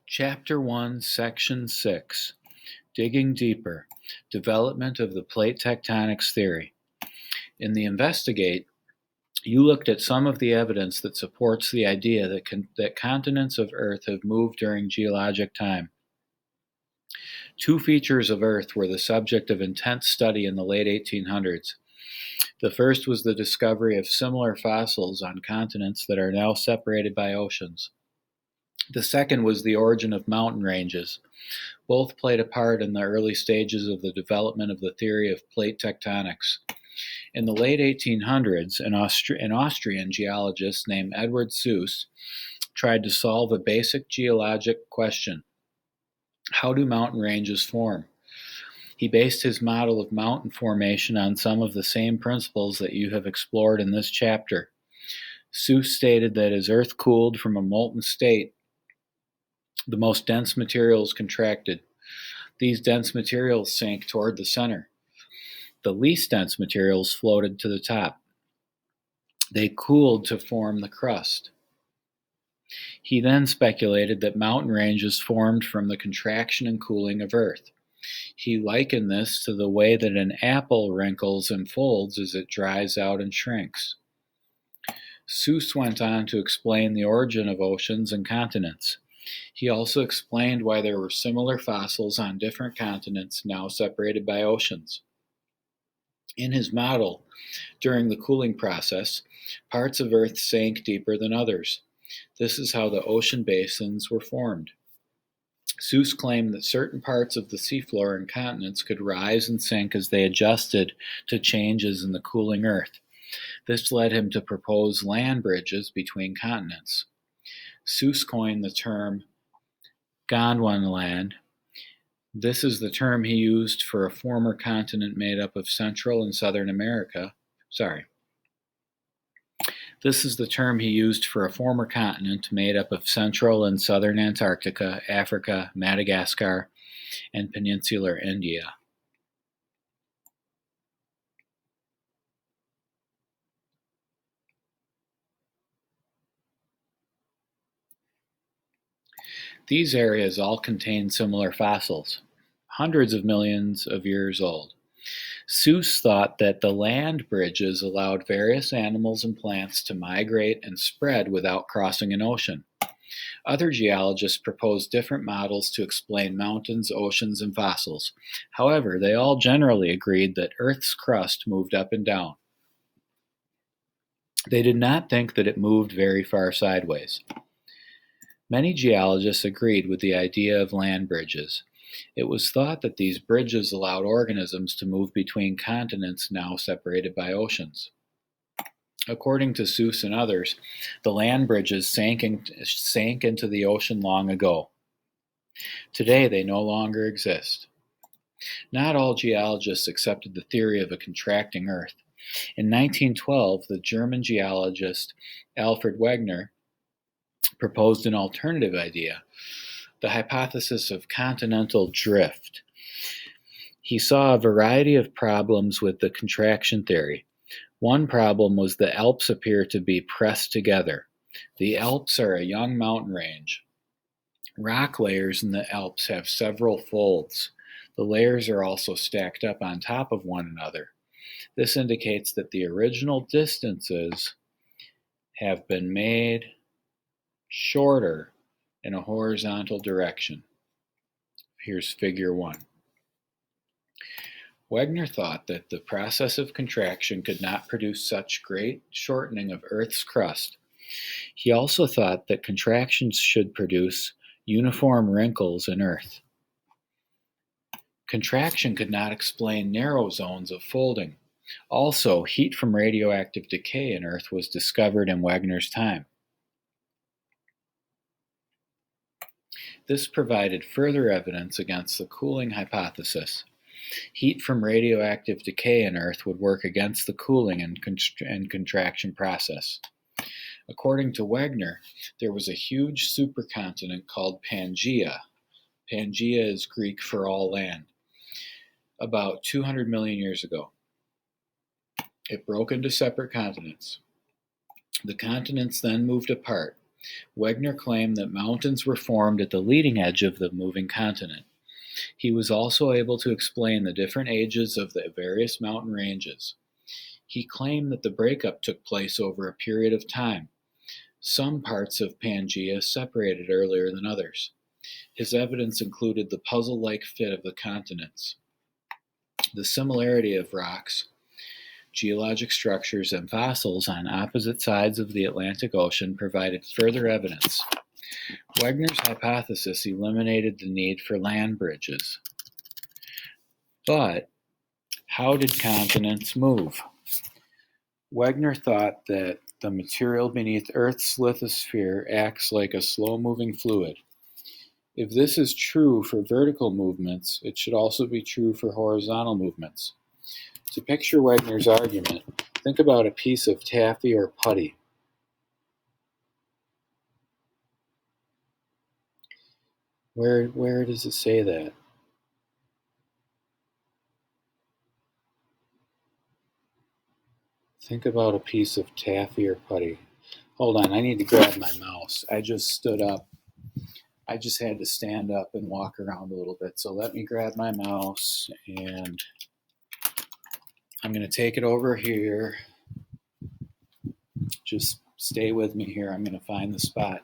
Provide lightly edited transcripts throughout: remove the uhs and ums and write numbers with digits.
Chapter 1, Section 6, Digging Deeper, Development of the Plate Tectonics Theory. In the Investigate, you looked at some of the evidence that supports the idea that continents of Earth have moved during geologic time. Two features of Earth were the subject of intense study in the late 1800s. The first was the discovery of similar fossils on continents that are now separated by oceans. The second was the origin of mountain ranges. Both played a part in the early stages of the development of the theory of plate tectonics. In the late 1800s, an Austrian geologist named Edward Suess tried to solve a basic geologic question: how do mountain ranges form? He based his model of mountain formation on some of the same principles that you have explored in this chapter. Suess stated that as Earth cooled from a molten state, the most dense materials contracted. These dense materials sank toward the center. The least dense materials floated to the top. They cooled to form the crust. He then speculated that mountain ranges formed from the contraction and cooling of Earth. He likened this to the way that an apple wrinkles and folds as it dries out and shrinks. Suess went on to explain the origin of oceans and continents. He also explained why there were similar fossils on different continents now separated by oceans. In his model, during the cooling process, parts of Earth sank deeper than others. This is how the ocean basins were formed. Suess claimed that certain parts of the seafloor and continents could rise and sink as they adjusted to changes in the cooling Earth. This led him to propose land bridges between continents. Suess coined the term Gondwanland. This is the term he used for a former continent made up of Central and Southern America. This is the term he used for a former continent made up of Central and Southern Antarctica, Africa, Madagascar, and Peninsular India. These areas all contain similar fossils, hundreds of millions of years old. Suess thought that the land bridges allowed various animals and plants to migrate and spread without crossing an ocean. Other geologists proposed different models to explain mountains, oceans, and fossils. However, they all generally agreed that Earth's crust moved up and down. They did not think that it moved very far sideways. Many geologists agreed with the idea of land bridges. It was thought that these bridges allowed organisms to move between continents now separated by oceans. According to Suess and others, the land bridges sank into the ocean long ago. Today, they no longer exist. Not all geologists accepted the theory of a contracting Earth. In 1912, the German geologist Alfred Wegener proposed an alternative idea: the hypothesis of continental drift. He saw a variety of problems with the contraction theory. One problem was the Alps appear to be pressed together. The Alps are a young mountain range. Rock layers in the Alps have several folds. The layers are also stacked up on top of one another. This indicates that the original distances have been made shorter in a horizontal direction. Here's figure 1. Wegener thought that the process of contraction could not produce such great shortening of Earth's crust. He also thought that contractions should produce uniform wrinkles in Earth. Contraction could not explain narrow zones of folding. Also, heat from radioactive decay in Earth was discovered in Wegener's time. This provided further evidence against the cooling hypothesis. Heat from radioactive decay in Earth would work against the cooling and contraction process. According to Wegener, there was a huge supercontinent called Pangaea. Pangaea is Greek for all land. About 200 million years ago. It broke into separate continents. The continents then moved apart. Wegener claimed that mountains were formed at the leading edge of the moving continent. He was also able to explain the different ages of the various mountain ranges. He claimed that the breakup took place over a period of time. Some parts of Pangaea separated earlier than others. His evidence included the puzzle-like fit of the continents, the similarity of rocks, geologic structures, and fossils on opposite sides of the Atlantic Ocean provided further evidence. Wegener's hypothesis eliminated the need for land bridges. But how did continents move? Wegener thought that the material beneath Earth's lithosphere acts like a slow-moving fluid. If this is true for vertical movements, it should also be true for horizontal movements. To picture Wegener's argument, think about a piece of taffy or putty. Where does it say that? Think about a piece of taffy or putty. Hold on, I need to grab my mouse. I just stood up. I just had to stand up and walk around a little bit. So let me grab my mouse and I'm going to take it over here. Just stay with me here. I'm going to find the spot.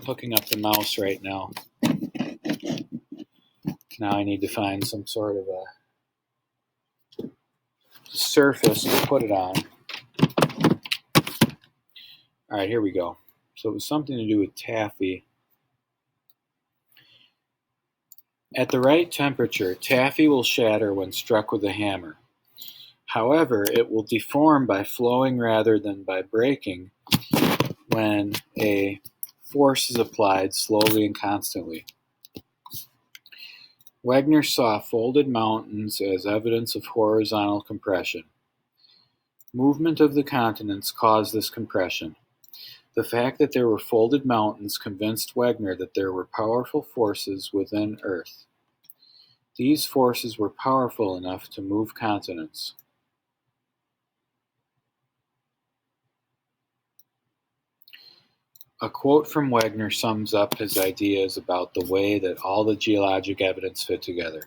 Hooking up the mouse right now. Now I need to find some sort of a surface to put it on. All right, here we go. So it was something to do with taffy. At the right temperature, taffy will shatter when struck with a hammer. However, it will deform by flowing rather than by breaking when a force is applied slowly and constantly. Wegener saw folded mountains as evidence of horizontal compression. Movement of the continents caused this compression. The fact that there were folded mountains convinced Wegener that there were powerful forces within Earth. These forces were powerful enough to move continents. A quote from Wegener sums up his ideas about the way that all the geologic evidence fit together.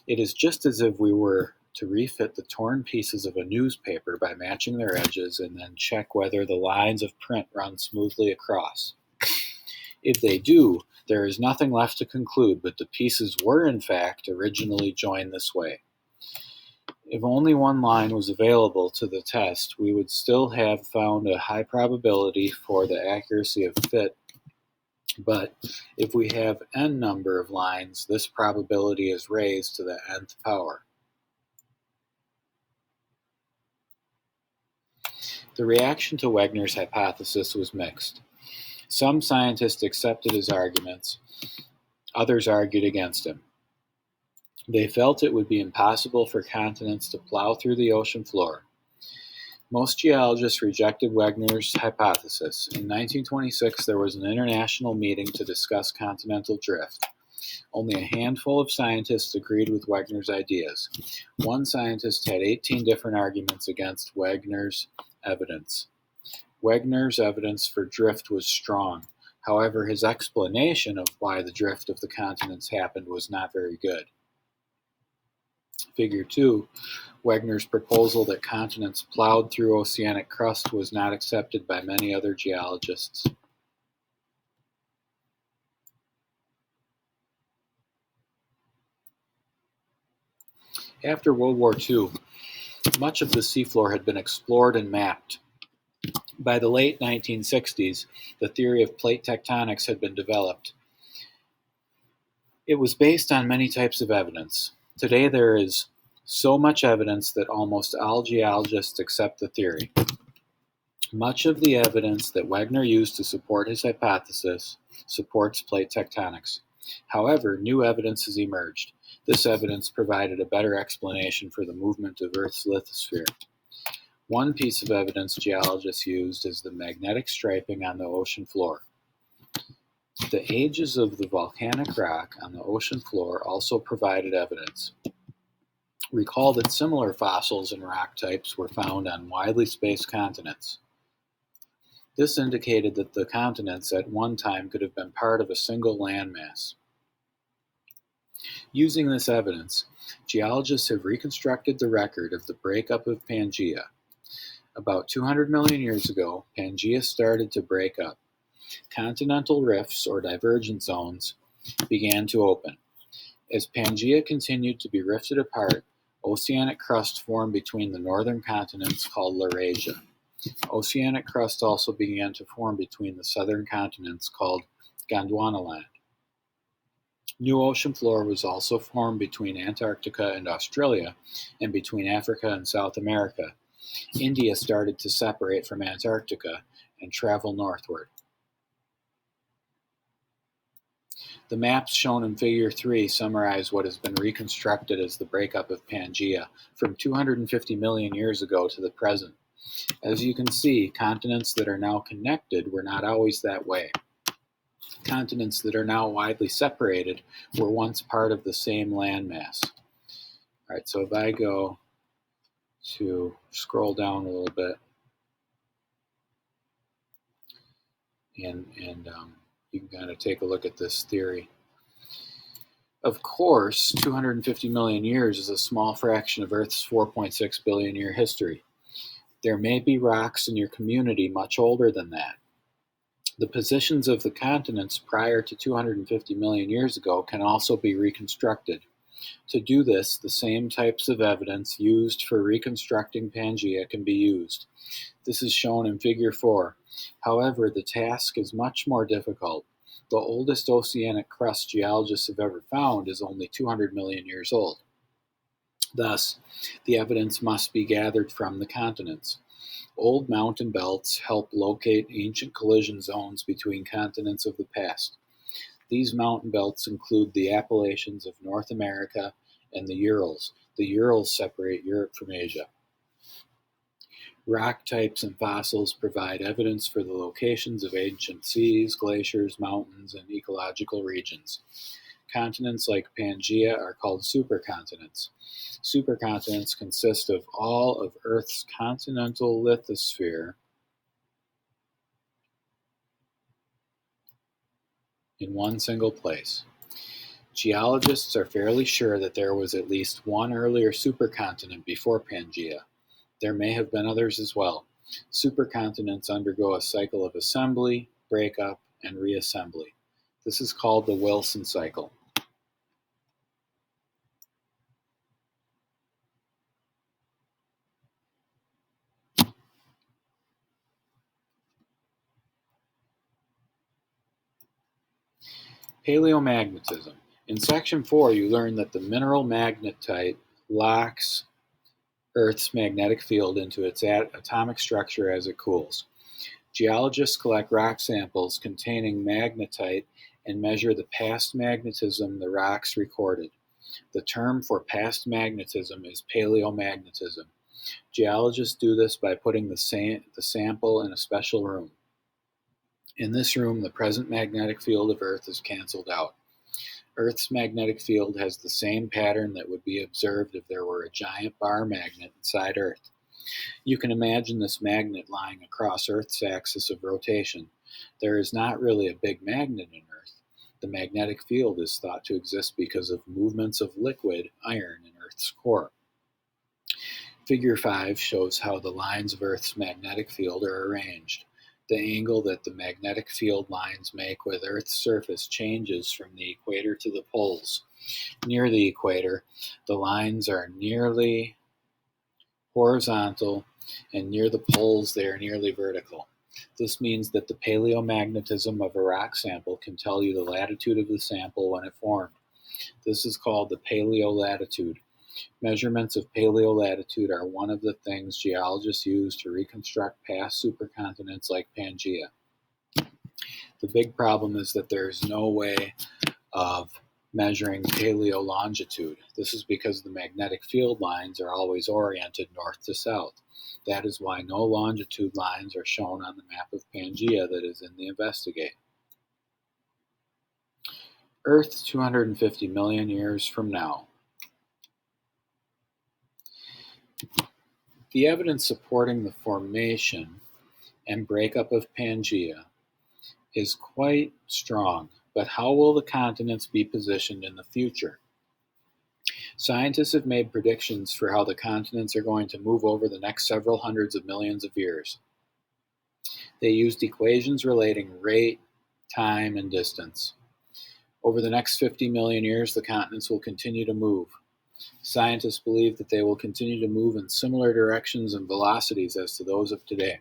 It is just as if we were to refit the torn pieces of a newspaper by matching their edges and then check whether the lines of print run smoothly across. If they do, there is nothing left to conclude, but the pieces were in fact originally joined this way. If only one line was available to the test, we would still have found a high probability for the accuracy of fit, but if we have n number of lines, this probability is raised to the nth power. The reaction to Wegener's hypothesis was mixed. Some scientists accepted his arguments, others argued against him. They felt it would be impossible for continents to plow through the ocean floor. Most geologists rejected Wegener's hypothesis. In 1926, there was an international meeting to discuss continental drift. Only a handful of scientists agreed with Wegener's ideas. One scientist had 18 different arguments against Wegener's evidence. Wegener's evidence for drift was strong. However, his explanation of why the drift of the continents happened was not very good. Figure 2, Wegener's proposal that continents plowed through oceanic crust was not accepted by many other geologists. After World War II, much of the seafloor had been explored and mapped. By the late 1960s, the theory of plate tectonics had been developed. It was based on many types of evidence. Today there is so much evidence that almost all geologists accept the theory. Much of the evidence that Wegener used to support his hypothesis supports plate tectonics. However, new evidence has emerged. This evidence provided a better explanation for the movement of Earth's lithosphere. One piece of evidence geologists used is the magnetic striping on the ocean floor. The ages of the volcanic rock on the ocean floor also provided evidence. Recall that similar fossils and rock types were found on widely spaced continents. This indicated that the continents at one time could have been part of a single landmass. Using this evidence, geologists have reconstructed the record of the breakup of Pangaea. About 200 million years ago, Pangaea started to break up. Continental rifts, or divergence zones, began to open. As Pangaea continued to be rifted apart, oceanic crust formed between the northern continents called Laurasia. Oceanic crust also began to form between the southern continents called Gondwanaland. New ocean floor was also formed between Antarctica and Australia, and between Africa and South America. India started to separate from Antarctica and travel northward. The maps shown in Figure 3 summarize what has been reconstructed as the breakup of Pangaea from 250 million years ago to the present. As you can see, continents that are now connected were not always that way. Continents that are now widely separated were once part of the same landmass. All right, so if I go to scroll down a little bit, and you can kind of take a look at this theory. Of course, 250 million years is a small fraction of Earth's 4.6 billion year history. There may be rocks in your community much older than that. The positions of the continents prior to 250 million years ago can also be reconstructed. To do this, the same types of evidence used for reconstructing Pangaea can be used. This is shown in Figure 4. However, the task is much more difficult. The oldest oceanic crust geologists have ever found is only 200 million years old. Thus, the evidence must be gathered from the continents. Old mountain belts help locate ancient collision zones between continents of the past. These mountain belts include the Appalachians of North America and the Urals. The Urals separate Europe from Asia. Rock types and fossils provide evidence for the locations of ancient seas, glaciers, mountains, and ecological regions. Continents like Pangaea are called supercontinents. Supercontinents consist of all of Earth's continental lithosphere in one single place. Geologists are fairly sure that there was at least one earlier supercontinent before Pangaea. There may have been others as well. Supercontinents undergo a cycle of assembly, breakup, and reassembly. This is called the Wilson cycle. Paleomagnetism. In Section 4, you learn that the mineral magnetite locks Earth's magnetic field into its atomic structure as it cools. Geologists collect rock samples containing magnetite and measure the past magnetism the rocks recorded. The term for past magnetism is paleomagnetism. Geologists do this by putting the sample in a special room. In this room, the present magnetic field of Earth is canceled out. Earth's magnetic field has the same pattern that would be observed if there were a giant bar magnet inside Earth. You can imagine this magnet lying across Earth's axis of rotation. There is not really a big magnet in Earth. The magnetic field is thought to exist because of movements of liquid iron in Earth's core. Figure 5 shows how the lines of Earth's magnetic field are arranged. The angle that the magnetic field lines make with Earth's surface changes from the equator to the poles. Near the equator, the lines are nearly horizontal, and near the poles they are nearly vertical. This means that the paleomagnetism of a rock sample can tell you the latitude of the sample when it formed. This is called the paleolatitude. Measurements of paleolatitude are one of the things geologists use to reconstruct past supercontinents like Pangaea. The big problem is that there is no way of measuring paleolongitude. This is because the magnetic field lines are always oriented north to south. That is why no longitude lines are shown on the map of Pangaea that is in the Investigate. Earth 250 million years from now. The evidence supporting the formation and breakup of Pangaea is quite strong, but how will the continents be positioned in the future? Scientists have made predictions for how the continents are going to move over the next several hundreds of millions of years. They used equations relating rate, time, and distance. Over the next 50 million years, the continents will continue to move. Scientists believe that they will continue to move in similar directions and velocities as to those of today.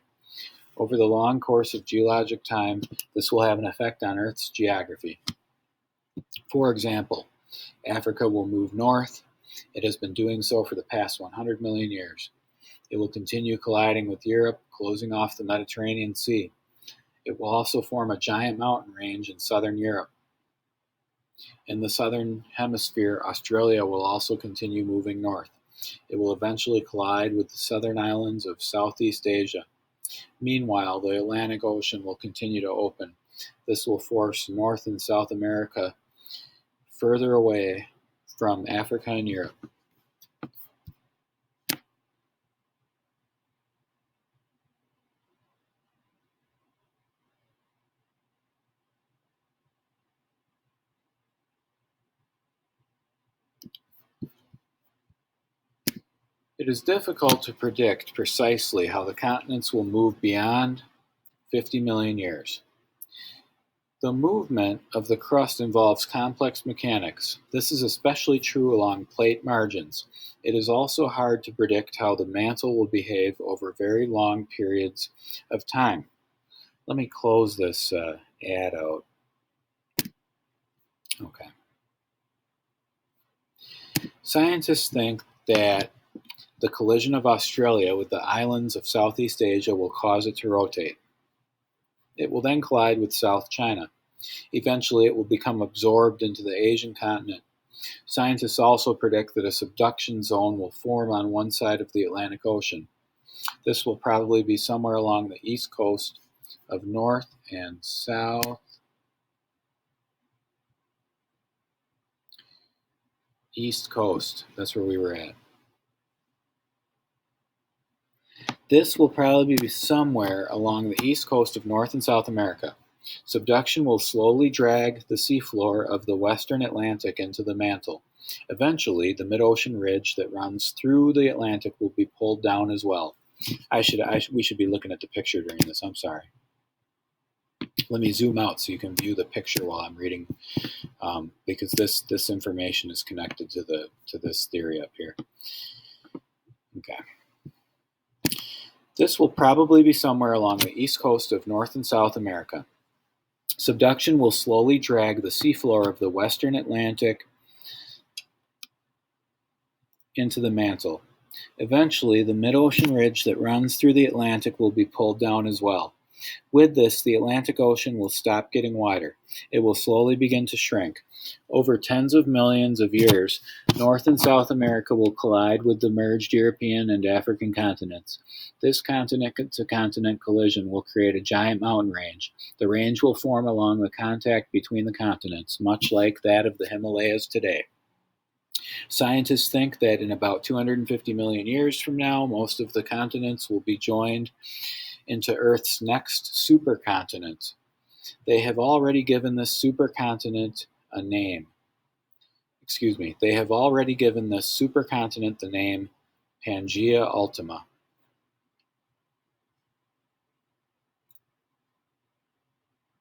Over the long course of geologic time, this will have an effect on Earth's geography. For example, Africa will move north. It has been doing so for the past 100 million years. It will continue colliding with Europe, closing off the Mediterranean Sea. It will also form a giant mountain range in southern Europe. In the southern hemisphere, Australia will also continue moving north. It will eventually collide with the southern islands of Southeast Asia. Meanwhile, the Atlantic Ocean will continue to open. This will force North and South America further away from Africa and Europe. It is difficult to predict precisely how the continents will move beyond 50 million years. The movement of the crust involves complex mechanics. This is especially true along plate margins. It is also hard to predict how the mantle will behave over very long periods of time. Let me close this ad out. Okay. Scientists think that the collision of Australia with the islands of Southeast Asia will cause it to rotate. It will then collide with South China. Eventually, it will become absorbed into the Asian continent. Scientists also predict that a subduction zone will form on one side of the Atlantic Ocean. This will probably be somewhere along the east coast of North and South East Coast. That's where we were at. This will probably be somewhere along the east coast of North and South America. Subduction will slowly drag the seafloor of the western Atlantic into the mantle. Eventually, the mid-ocean ridge that runs through the Atlantic will be pulled down as well. We should be looking at the picture during this. I'm sorry. Let me zoom out so you can view the picture while I'm reading, because this information is connected to this theory up here. Okay. This will probably be somewhere along the east coast of North and South America. Subduction will slowly drag the seafloor of the western Atlantic into the mantle. Eventually, the mid-ocean ridge that runs through the Atlantic will be pulled down as well. With this, the Atlantic Ocean will stop getting wider. It will slowly begin to shrink. Over tens of millions of years, North and South America will collide with the merged European and African continents. This continent-to-continent collision will create a giant mountain range. The range will form along the contact between the continents, much like that of the Himalayas today. Scientists think that in about 250 million years from now, most of the continents will be joined into Earth's next supercontinent. They have already given this supercontinent a name. They have already given this supercontinent the name Pangaea Ultima.